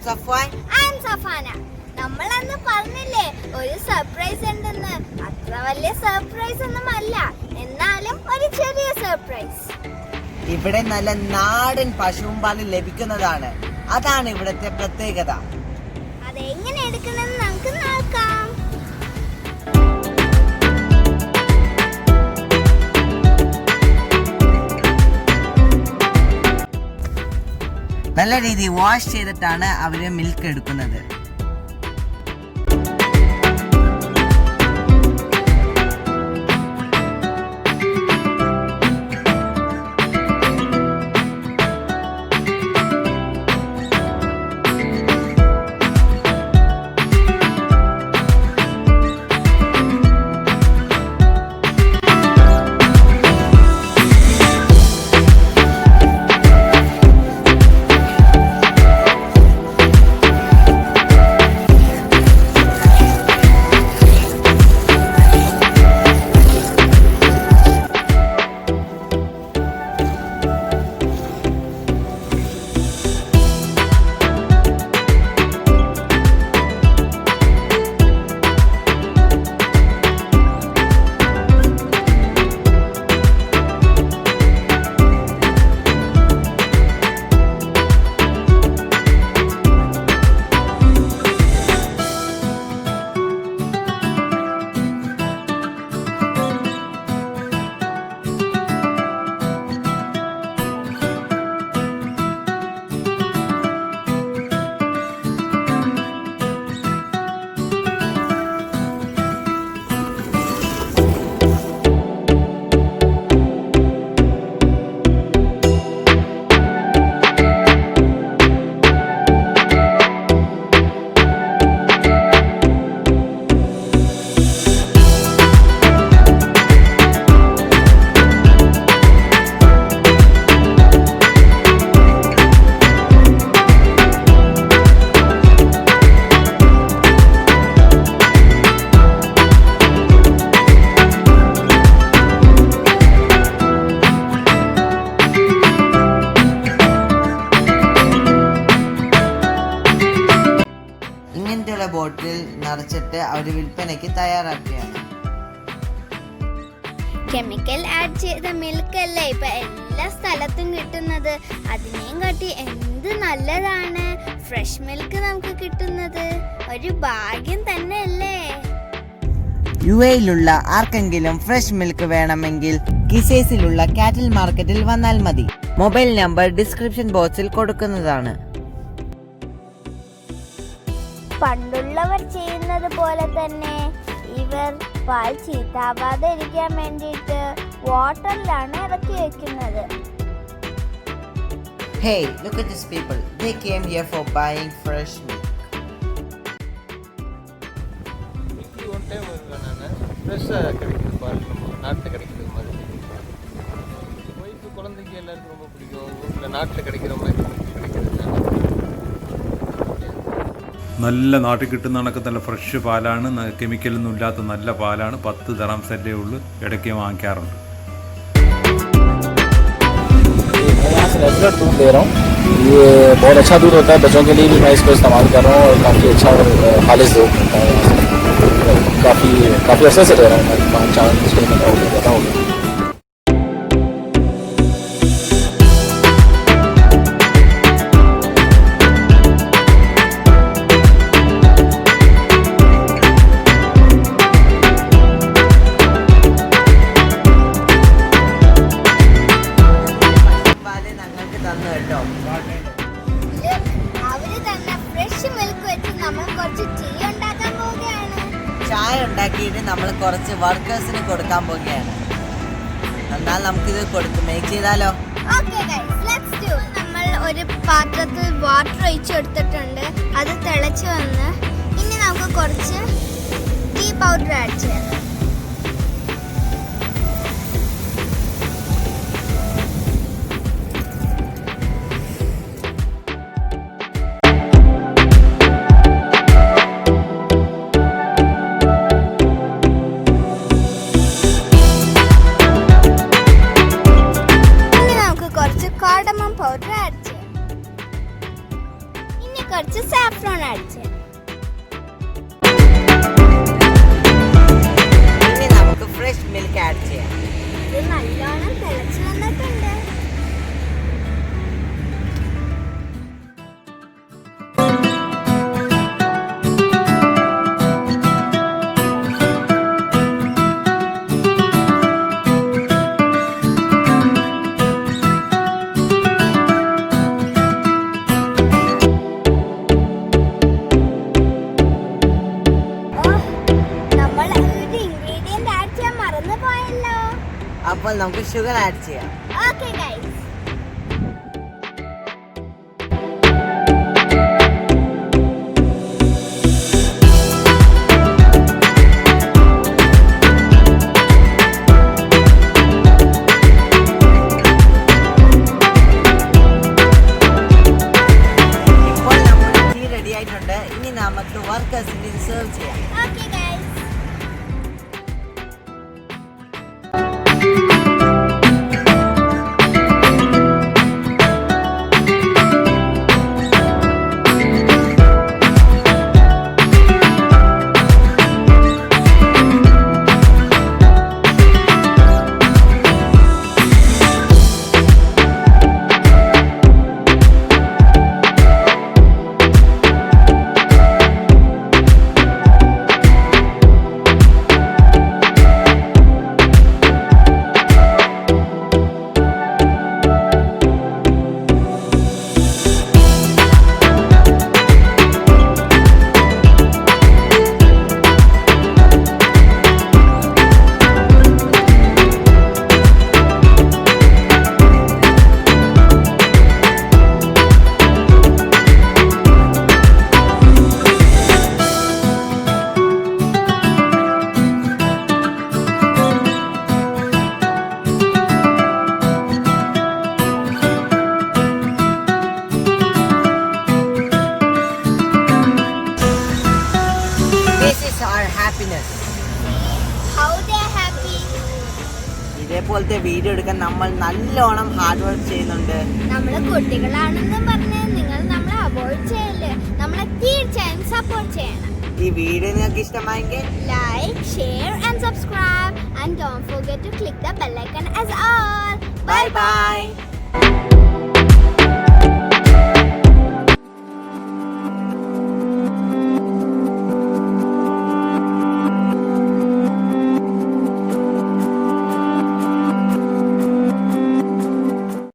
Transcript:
Safwan. I am Safana. നമ്മൾ അന്ന് പറഞ്ഞില്ലേ ഒരു സർപ്രൈസ് ഉണ്ടെന്ന്. അത്ര വലിയ സർപ്രൈസ് ഒന്നുമല്ല, എന്നാലും ഒരു ചെറിയ സർപ്രൈസ്. ഇവിടെ നല്ല നാടൻ പശുവും പാല് ലഭിക്കുന്നതാണ്. അതാണ് ഇവിടുത്തെ പ്രത്യേകത. അതെങ്ങനെ എടുക്കണമെന്ന് നമുക്ക് നോക്കാം. നല്ല രീതിയിൽ വാഷ് ചെയ്തിട്ടാണ് അവര് മിൽക്ക് എടുക്കുന്നത്. ഇങ്ങനത്തെ ബോട്ടിൽ നിറച്ചിട്ട് അവർ വിൽപ്പനയ്ക്ക് തയ്യാറാക്കുകയാണ്. കെമിക്കൽ ആഡ് ചെയ്ത മിൽക്ക് അല്ലേ ഇപ്പൊ എല്ലാ സ്ഥലത്തും കിട്ടുന്നത്. അതിനെയും കാട്ടി എന്ത് നല്ലതാണ് ഫ്രഷ് മിൽക്ക് നമുക്ക് കിട്ടുന്നത്. ഒരു ഭാഗ്യം തന്നെയല്ലേ. യുഎയിലുള്ള ആർക്കെങ്കിലും ഫ്രഷ് മിൽക്ക് വേണമെങ്കിൽ കിസേസിലുള്ള കാറ്റിൽ മാർക്കറ്റിൽ വന്നാൽ മതി. മൊബൈൽ നമ്പർ ഡിസ്ക്രിപ്ഷൻ ബോക്സിൽ കൊടുക്കുന്നതാണ്. പണ്ടുള്ളവർ ചെയ്യുന്നത് പോലെ തന്നെ ഇവർ പാൽ ചീത്താവാതെ ഇരിക്കാൻ വേണ്ടിയിട്ട് വാട്ടറിലാണ് ഇറക്കി വെക്കുന്നത്. Hey, look at these people. They came here for buying fresh milk. Weekly one time வருவேன் நான். ஃப்ரெஷ்ஷாக கிடைக்குது பால், நம்ம நாட்டில் கிடைக்கிறது மாதிரி. ஒய்ஃபு குழந்தைங்க எல்லாருக்கும் ரொம்ப பிடிக்கும். ஊரில் நாட்டில் கிடைக்கிற மாதிரி கிடைக்கிறதுனால നല്ല നാട്ടിൽ കിട്ടുന്ന കണക്ക് നല്ല ഫ്രഷ് പാലാണ്, കെമിക്കലൊന്നും ഇല്ലാത്ത നല്ല പാലാണ്. 10 ദിർഹംസല്ലേ ഉള്ളൂ, ഇടയ്ക്ക് വാങ്ങിക്കാറുണ്ട്. रेगुलर दूध ले रहा हूँ. ये बहुत अच्छा दूध होता है. बच्चों के लिए भी मैं इसको इस्तेमाल कर रहा हूँ और काफ़ी अच्छा और खालिश दूध मिलता है यहाँ से. काफ़ी अर्से से ले रहा हूँ मैं. 5-4 महीने हो गया. അവര് തന്നെ ഫ്രഷ് മിൽക്ക് വെച്ച് നമ്മൾ കുറച്ച് ടീ ഉണ്ടാക്കാൻ പോവുകയാണ്. ചായ ഉണ്ടാക്കിയിട്ട് നമ്മൾ കുറച്ച് വർക്കേഴ്സിന് കൊടുക്കാൻ പോവുകയാണ്. എന്നാൽ നമുക്കിത് മേക്ക് ചെയ്താലോ? Okay guys, let's do. നമ്മൾ ഒരു പാത്രത്തിൽ വാട്ടർ ഒഴിച്ചു കൊടുത്തിട്ടുണ്ട്. അത് തിളച്ച് വന്ന് ഇനി നമുക്ക് കുറച്ച് ടീ പൗഡർ ആഡ് ചെയ്യാം. cardamom powder add ചെയ്യാം. ഇനി കുറച്ച് നല്ലോണം തിളച്ചു വന്നിട്ടുണ്ട്. അപ്പോൾ നമുക്ക് ഷുഗർ ആഡ് ചെയ്യാം. Okay guys. ഇപ്പോൾ നമ്മുടെ ടീ റെഡി ആയിട്ടുണ്ട്. ഇനി നമുക്ക് വർക്കേഴ്സിന് സെർവ് ചെയ്യാം. Okay guys. This is our happiness. How they are happy. ഇതേപോലത്തെ വീഡിയോ എടുക്കാൻ നമ്മൾ നല്ലോണം ഹാർഡ് വർക്ക് ചെയ്യുന്നുണ്ട്. നമ്മള് കുട്ടികളാണെന്ന് പറഞ്ഞ് നിങ്ങൾ നമ്മളെ അവോയ്ഡ് ചെയ്യല്ലേ. നമ്മളെ തീർച്ചയായും സപ്പോർട്ട് ചെയ്യണം. ഈ വീഡിയോ നിങ്ങൾക്ക് ഇഷ്ടമായെങ്കിൽ Like, share and subscribe and don't forget to click the bell icon as all. Bye bye.